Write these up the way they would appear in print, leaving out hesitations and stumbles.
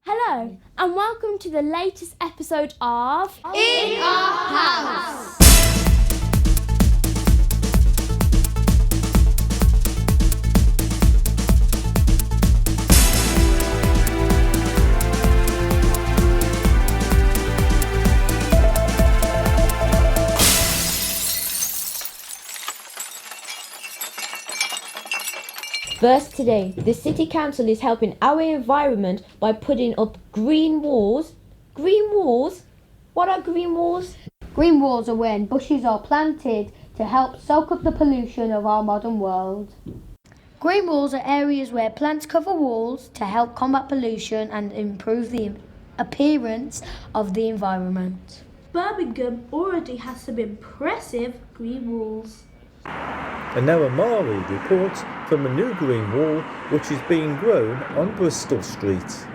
Hello, and welcome to the latest episode of In Our House. First today, the City Council is helping our environment by putting up green walls. Green walls? What are green walls? Green walls are when bushes are planted to help soak up the pollution of our modern world. Green walls are areas where plants cover walls to help combat pollution and improve the appearance of the environment. Birmingham already has some impressive green walls. And now a Mari report from a new green wall which is being grown on Bristol Street.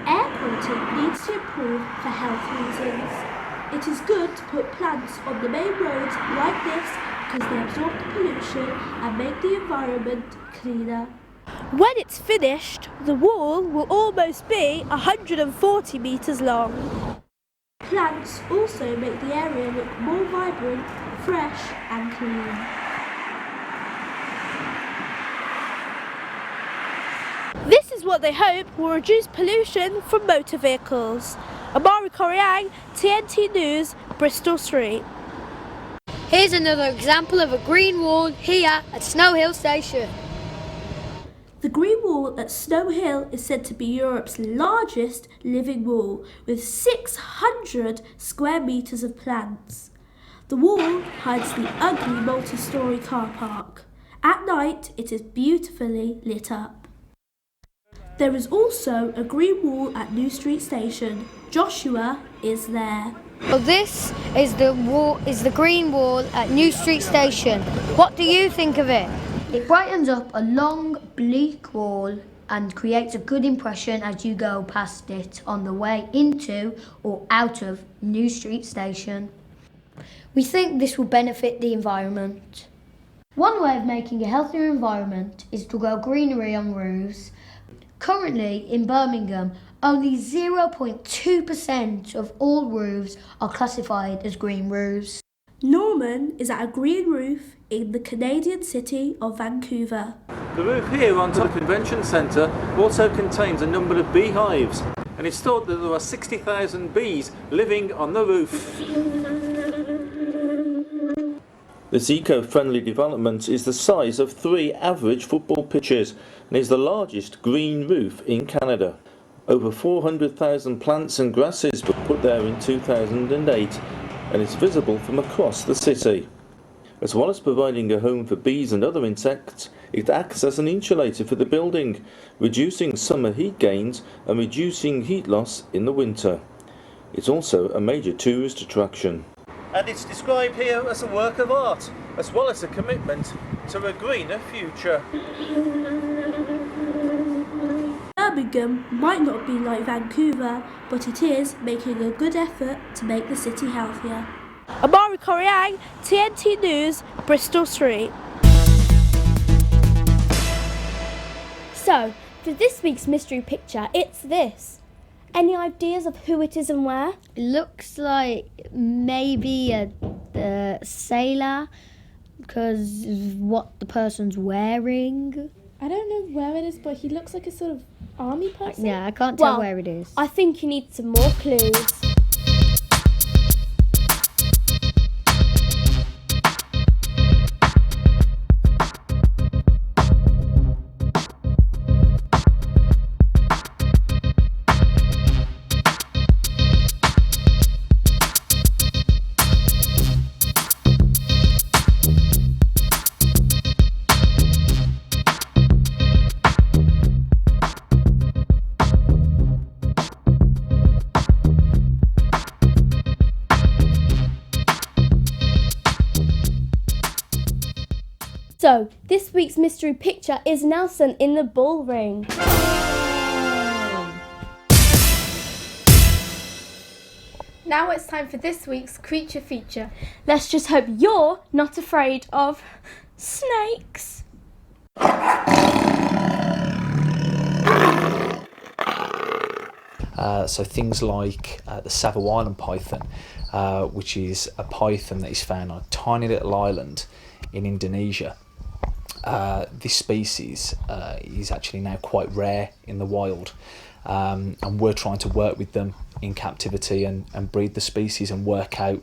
Air quality needs to improve for health reasons. It is good to put plants on the main roads like this because they absorb the pollution and make the environment cleaner. When it's finished, the wall will almost be 140 metres long. Plants also make the area look more vibrant, fresh and clean. This is what they hope will reduce pollution from motor vehicles. Amari Coriang, TNT News, Bristol Street. Here's another example of a green wall here at Snow Hill Station. The green wall at Snow Hill is said to be Europe's largest living wall with 600 square metres of plants. The wall hides the ugly multi-storey car park. At night it is beautifully lit up. There is also a green wall at New Street Station. Joshua is there. Well, this is the green wall at New Street Station. What do you think of it? It brightens up a long, bleak wall and creates a good impression as you go past it on the way into or out of New Street Station. We think this will benefit the environment. One way of making a healthier environment is to grow greenery on roofs. Currently, in Birmingham, only 0.2% of all roofs are classified as green roofs. Norman is at a green roof in the Canadian city of Vancouver. The roof here on top of the convention centre also contains a number of beehives, and it's thought that there are 60,000 bees living on the roof. This eco-friendly development is the size of 3 average football pitches and is the largest green roof in Canada. Over 400,000 plants and grasses were put there in 2008 and it's visible from across the city. As well as providing a home for bees and other insects, it acts as an insulator for the building, reducing summer heat gains and reducing heat loss in the winter. It's also a major tourist attraction. And it's described here as a work of art, as well as a commitment to a greener future. Birmingham might not be like Vancouver, but it is making a good effort to make the city healthier. Amari Coriang, TNT News, Bristol Street. So, for this week's mystery picture, it's this. Any ideas of who it is and where? It looks like maybe a sailor because what the person's wearing. I don't know where it is, but he looks like a sort of army person. Yeah, I can't tell where it is. I think you need some more clues. So, this week's mystery picture is Nelson in the bull ring. Now it's time for this week's creature feature. Let's just hope you're not afraid of snakes. So things like the Savo Island python, which is a python that is found on a tiny little island in Indonesia. This species is actually now quite rare in the wild, and we're trying to work with them in captivity and breed the species and work out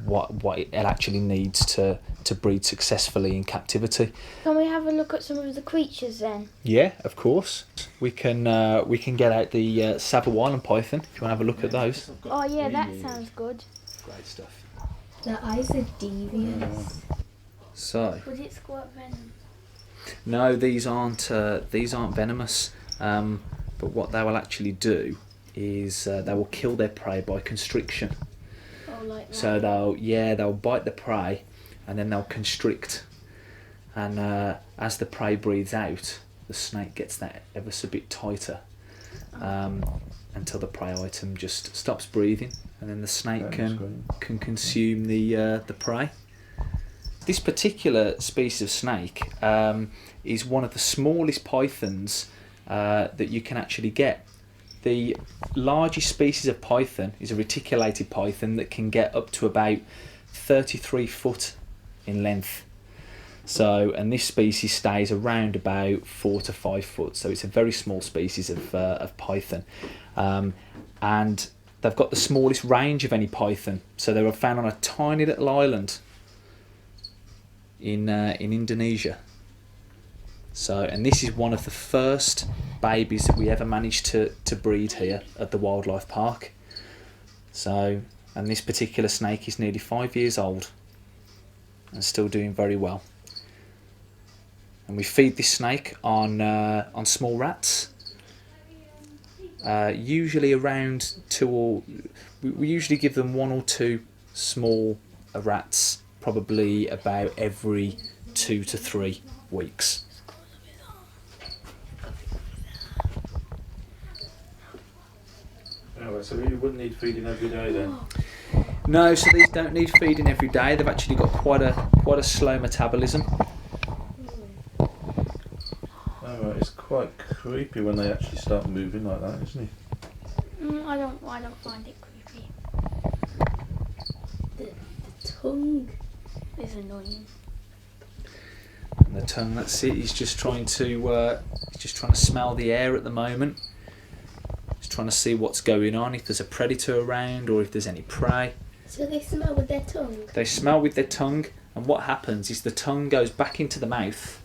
what it actually needs to breed successfully in captivity. Can we have a look at some of the creatures then? Yeah, of course. We can get out the Savo Island python if you want to have a look at those. Oh yeah, that sounds good. Great stuff. The eyes are devious. So. Would it squirt venom? No, these aren't venomous. But what they will actually do is they will kill their prey by constriction. Oh, like that. So they'll bite the prey, and then they'll constrict. And as the prey breathes out, the snake gets that ever so bit tighter, until the prey item just stops breathing, and then the snake can consume the prey. This particular species of snake is one of the smallest pythons that you can actually get. The largest species of python is a reticulated python that can get up to about 33 foot in length. So, and this species stays around about 4 to 5 foot. So it's a very small species of python, and they've got the smallest range of any python. So they were found on a tiny little island in Indonesia. So, and this is one of the first babies that we ever managed to breed here at the wildlife park. So, and this particular snake is nearly 5 years old and still doing very well. And we feed this snake on small rats. Usually around we usually give them 1 or 2 small rats, probably about every 2 to 3 weeks. Oh, so you wouldn't need feeding every day then? No, so these don't need feeding every day. They've actually got quite a slow metabolism. Oh, right. It's quite creepy when they actually start moving like that, isn't it? I don't find it creepy. The tongue. It's annoying. And the tongue, that's it. He's just trying to smell the air at the moment. He's trying to see what's going on, if there's a predator around or if there's any prey. So they smell with their tongue? They smell with their tongue, and what happens is the tongue goes back into the mouth,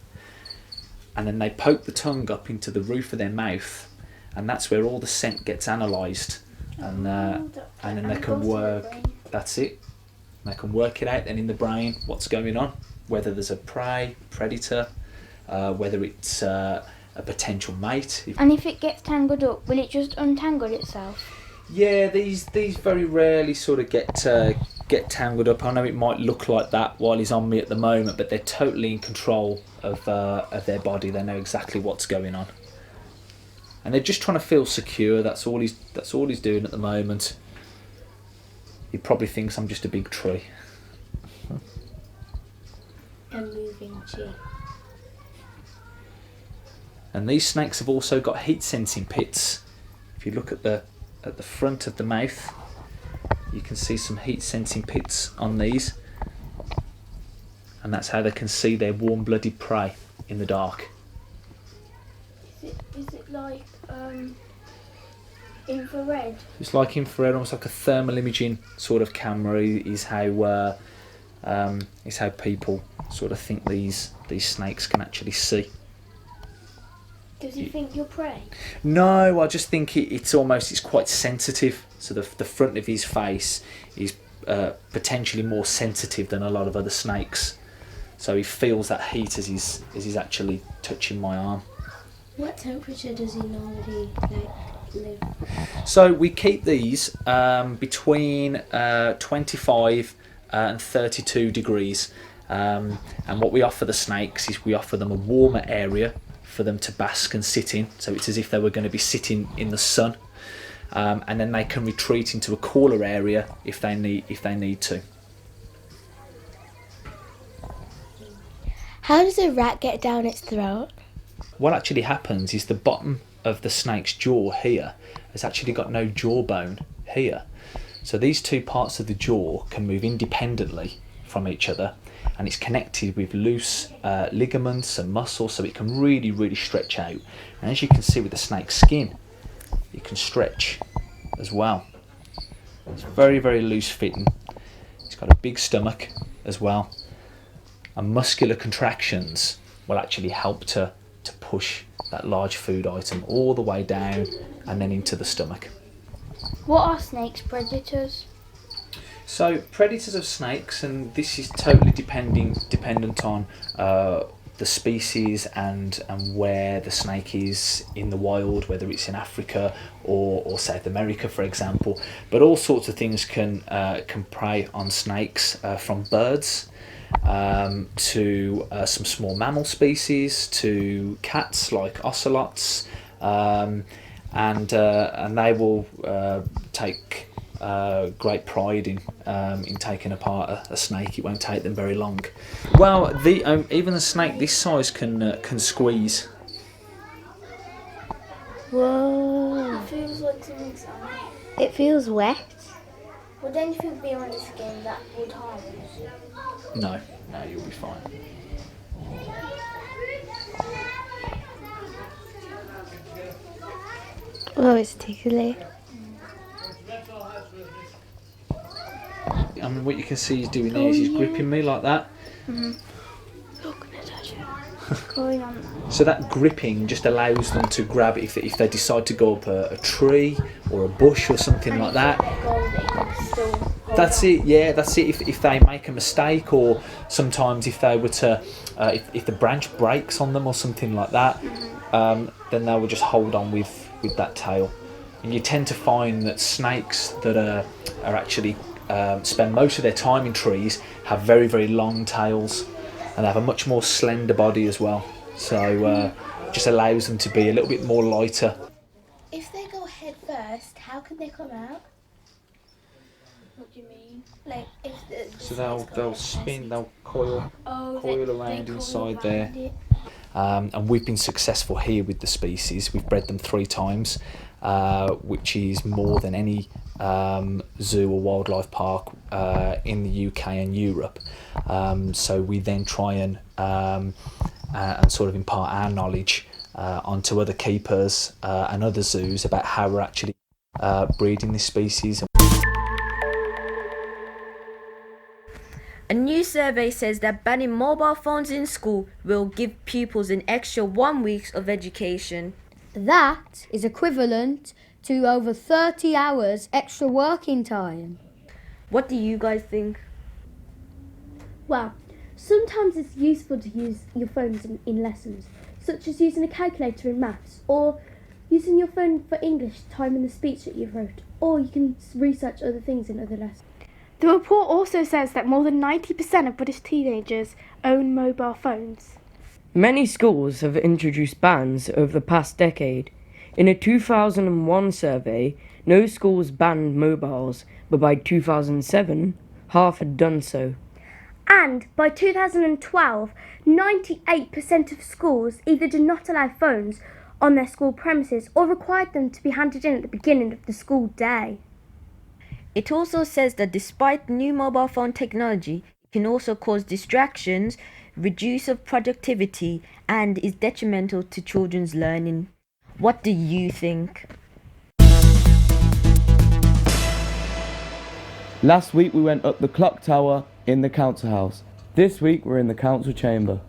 and then they poke the tongue up into the roof of their mouth, and that's where all the scent gets analysed, and then they can work. That's it. They can work it out then in the brain what's going on, whether there's a prey, predator, whether it's a potential mate. And if it gets tangled up, will it just untangle itself? Yeah, these very rarely sort of get tangled up. I know it might look like that while he's on me at the moment, but they're totally in control of their body. They know exactly what's going on, and they're just trying to feel secure. That's all he's doing at the moment. He probably thinks I'm just a big tree. A moving tree. And these snakes have also got heat sensing pits. If you look at the front of the mouth, you can see some heat sensing pits on these, and that's how they can see their warm-blooded prey in the dark. Is it like infrared? It's like infrared, almost like a thermal imaging sort of camera. Is how people sort of think these snakes can actually see. Does he think you're prey? No, I just think it's quite sensitive. So the front of his face is potentially more sensitive than a lot of other snakes. So he feels that heat as he's actually touching my arm. What temperature does he normally live? So we keep these between 25 and 32 degrees. And what we offer the snakes is we offer them a warmer area for them to bask and sit in, so it's as if they were going to be sitting in the sun, and then they can retreat into a cooler area if they need to. How does a rat get down its throat? What actually happens is the bottom of the snake's jaw here has actually got no jawbone here. So these two parts of the jaw can move independently from each other, and it's connected with loose ligaments and muscles, so it can really stretch out. And as you can see with the snake's skin, it can stretch as well. It's very loose fitting. It's got a big stomach as well, and muscular contractions will actually help to push that large food item all the way down and then into the stomach. What are snakes predators? So predators of snakes, and this is totally dependent on the species and where the snake is in the wild, whether it's in Africa or South America, for example. But all sorts of things can prey on snakes, from birds to some small mammal species, to cats like ocelots, and they will take great pride in taking apart a snake. It won't take them very long. Well, even a snake this size can squeeze. Whoa. It feels like something's on it. It feels wet. Well, don't you think being on the skin that would harm you? No, you'll be fine. Oh, it's tickly. I mean, what you can see he's doing there is he's gripping me like that. Look, Natasha. Going on that. So that gripping just allows them to grab if they decide to go up a tree or a bush or something like that. That's it, yeah, that's it. If they make a mistake, or sometimes if they were to, if the branch breaks on them or something like that, then they will just hold on with that tail. And you tend to find that snakes that are actually spend most of their time in trees have very long tails, and they have a much more slender body as well. So just allows them to be a little bit more lighter. If they go head first, how can they come out? What do you mean? Like if the So they'll spin, they'll coil around inside there. It. And we've been successful here with the species. We've bred them 3 times, which is more than any zoo or wildlife park in the UK and Europe. So we then try and sort of impart our knowledge onto other keepers and other zoos about how we're actually breeding this species. A new survey says that banning mobile phones in school will give pupils an extra 1 week of education. That is equivalent to over 30 hours extra working time. What do you guys think? Well, sometimes it's useful to use your phones in lessons, such as using a calculator in maths, or using your phone for English, timing the speech that you wrote, or you can research other things in other lessons. The report also says that more than 90% of British teenagers own mobile phones. Many schools have introduced bans over the past decade. In a 2001 survey, no schools banned mobiles, but by 2007, half had done so. And by 2012, 98% of schools either did not allow phones on their school premises or required them to be handed in at the beginning of the school day. It also says that despite new mobile phone technology, it can also cause distractions, reduce of productivity, and is detrimental to children's learning. What do you think? Last week we went up the clock tower in the council house. This week we're in the council chamber.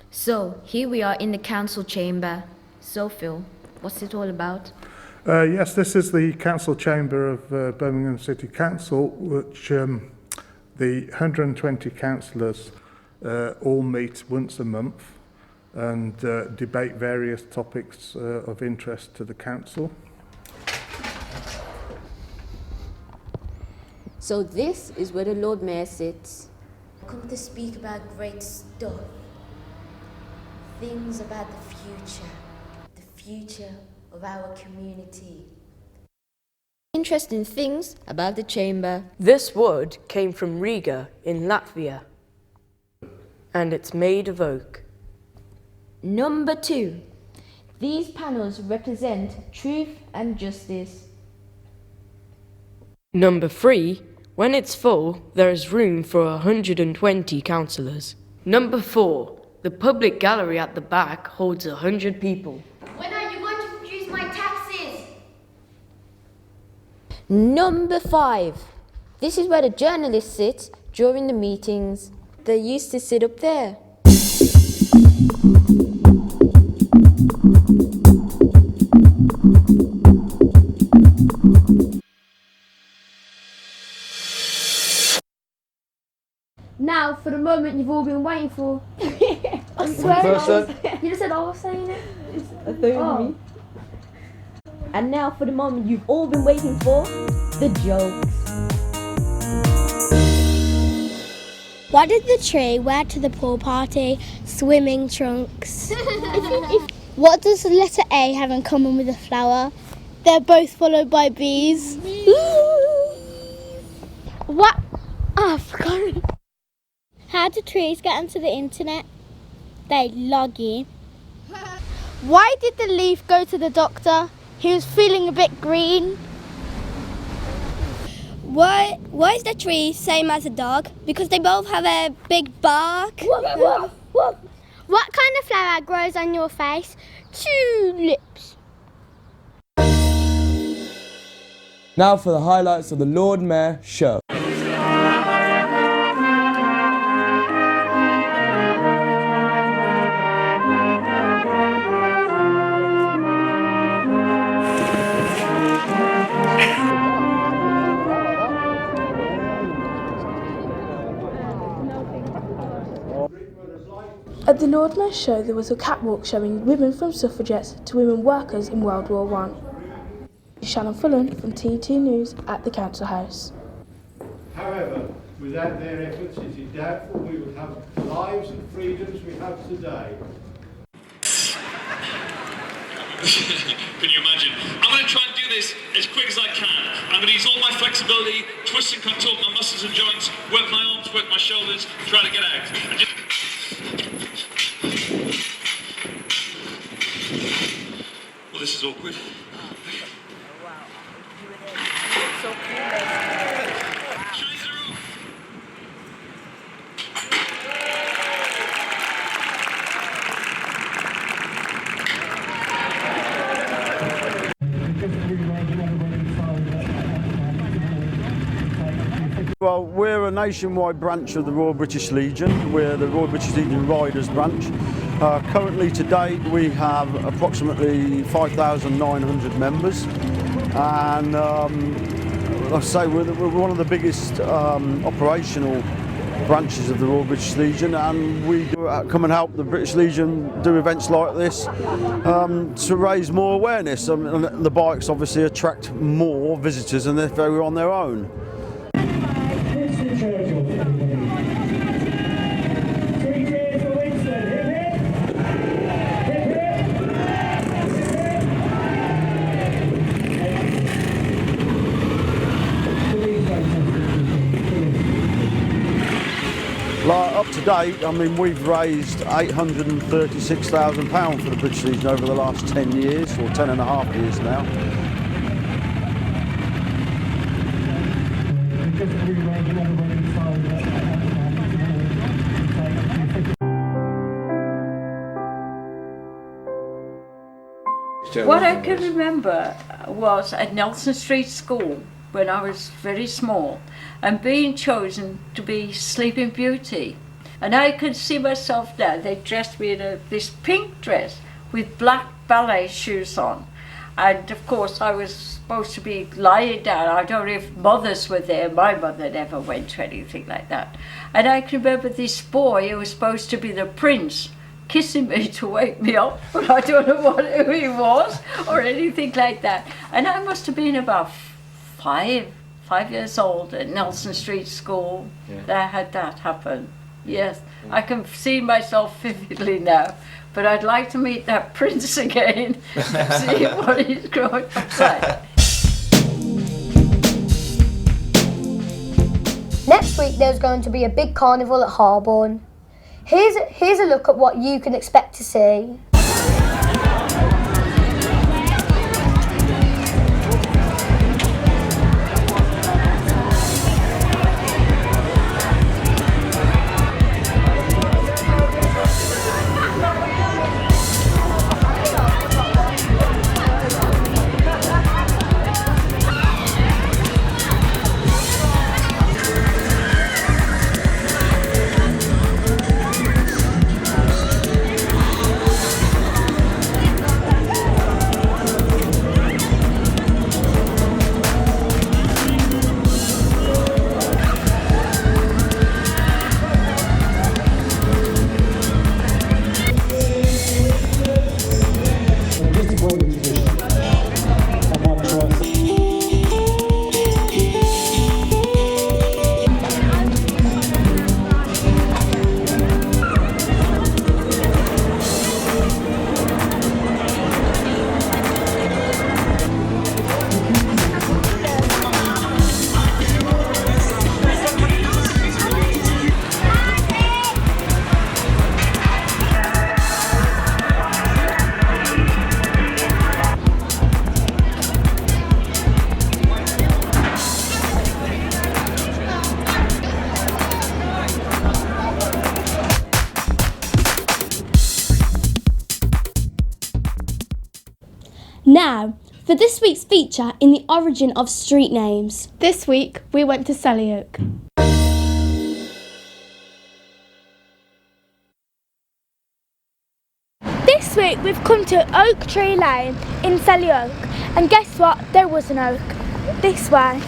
So, here we are in the council chamber. So, Phil, what's it all about? Yes, this is the council chamber of Birmingham City Council, which the 120 councillors all meet once a month and debate various topics of interest to the council. So this is where the Lord Mayor sits. come to speak about great stuff. Things about the future of our community. Interesting things about the chamber. This wood came from Riga in Latvia, and it's made of oak. Number 2. These panels represent truth and justice. Number 3. When it's full, there is room for 120 councillors. Number 4. The public gallery at the back holds 100 people. When are you going to reduce my taxes? Number 5. This is where the journalists sit during the meetings. They used to sit up there. Now for the moment you've all been waiting for. I swear you just said I was saying it. Me. And now for the moment you've all been waiting for, the jokes. What did the tree wear to the pool party? Swimming trunks. What does the letter A have in common with a flower? They're both followed by bees. What? Oh, I forgot. How do trees get onto the internet? They log in. Why did the leaf go to the doctor? He was feeling a bit green. Why is the tree same as a dog? Because they both have a big bark. Woof, woof. What kind of flower grows on your face? Tulips. Now for the highlights of the Lord Mayor Show. At the Lord Mayor Show, there was a catwalk showing women from suffragettes to women workers in World War I. Shannon Fullen from TT News at the Council House. However, without their efforts, it is doubtful we would have the lives and freedoms we have today. Can you imagine? I'm going to try and do this as quick as I can. I'm going to use all my flexibility, twist and contort my muscles and joints, work my arms, work my shoulders, try to get out. Well, this is awkward. Well, we're a nationwide branch of the Royal British Legion. We're the Royal British Legion Riders branch. Currently to date we have approximately 5,900 members, and like I say, we're one of the biggest operational branches of the Royal British Legion, and we come and help the British Legion do events like this to raise more awareness. And the bikes obviously attract more visitors than if they were on their own. Up to date, I mean, we've raised £836,000 for the British Legion over the last 10 years, or 10 and a half years now. What I can remember was at Nelson Street School when I was very small and being chosen to be Sleeping Beauty. And I could see myself there. They dressed me in this pink dress with black ballet shoes on. And of course I was supposed to be lying down. I don't know if mothers were there. My mother never went to anything like that. And I can remember this boy who was supposed to be the prince kissing me to wake me up, but I don't know who he was or anything like that. And I must have been about five years old at Nelson Street School. Yeah. That had that happen. Yes, I can see myself vividly now, but I'd like to meet that prince again and see what he's growing up like. Next week there's going to be a big carnival at Harborne. Here's a look at what you can expect to see. Now, for this week's feature in the origin of street names. This week, we went to Selly Oak. This week we've come to Oak Tree Lane in Selly Oak, and guess what? There was an oak. This way.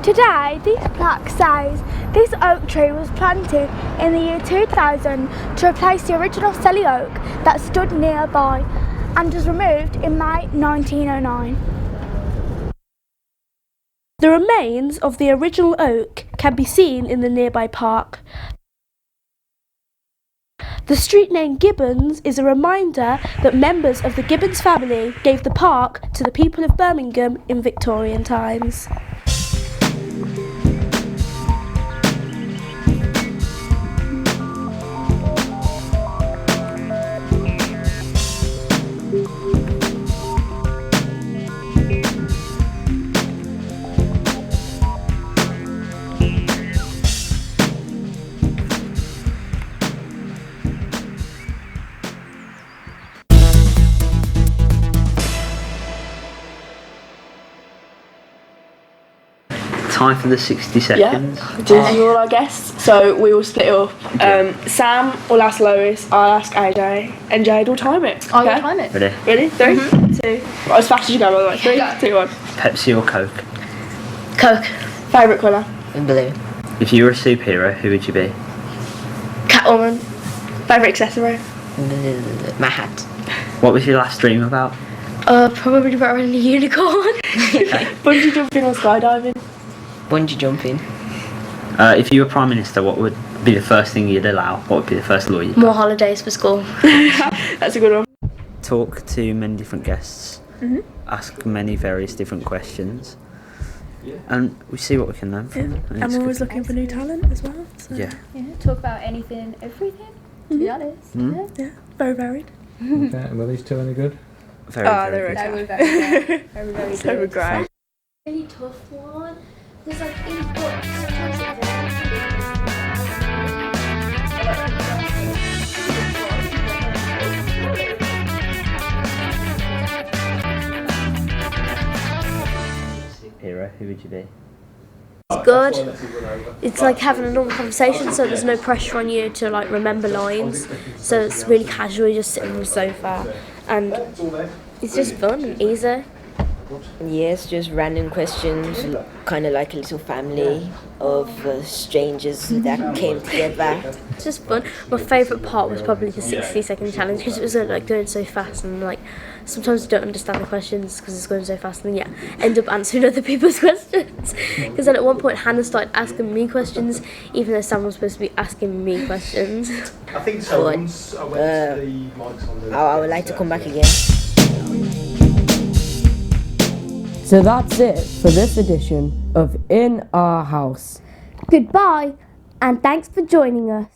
Today, this plaque says this oak tree was planted in the year 2000 to replace the original Selly Oak that stood nearby and was removed in May 1909. The remains of the original oak can be seen in the nearby park. The street name Gibbons is a reminder that members of the Gibbons family gave the park to the people of Birmingham in Victorian times. Time for the 60 seconds. Yeah, as usual, I guess. So we will split it up. Sam will ask Lois, I'll ask AJ, and Jade will time it. I will time it. Ready? Ready? 3, 2. Right, as fast as you go, by the way. 3, 2, 1. Pepsi or Coke? Coke. Favourite colour? Blue. If you were a superhero, who would you be? Catwoman. Favourite accessory? My hat. What was your last dream about? Probably wearing a unicorn. Bungee jumping or skydiving? Bungee jumping. If you were Prime Minister, what would be the first thing you'd allow? What would be the first law you'd More holidays for school. That's a good one. Talk to many different guests. Ask many various different questions. And we see what we can learn from them. I'm always looking for new talent as well. So. Yeah. Talk about anything and everything, to be honest. Yeah, very varied. Okay, were these two any good? Very, they're very They okay. were very, very So good. great. Really tough one. There's like in books, sometimes it's Hero, who would you be? It's good. It's like having a normal conversation, so there's no pressure on you to like remember lines. So it's really casual, you just sit on the sofa, and it's just fun and easy. Yes, just random questions, kind of like a little family of strangers that came together. It's just fun. My favourite part was probably the 60-second challenge because it was like going so fast, and like sometimes you don't understand the questions because it's going so fast, and end up answering other people's questions. Because then at one point Hannah started asking me questions, even though Sam was supposed to be asking me questions. I think so. Once I went to the mics on the. I would like to come back again. So that's it for this edition of In Our House. Goodbye, and thanks for joining us.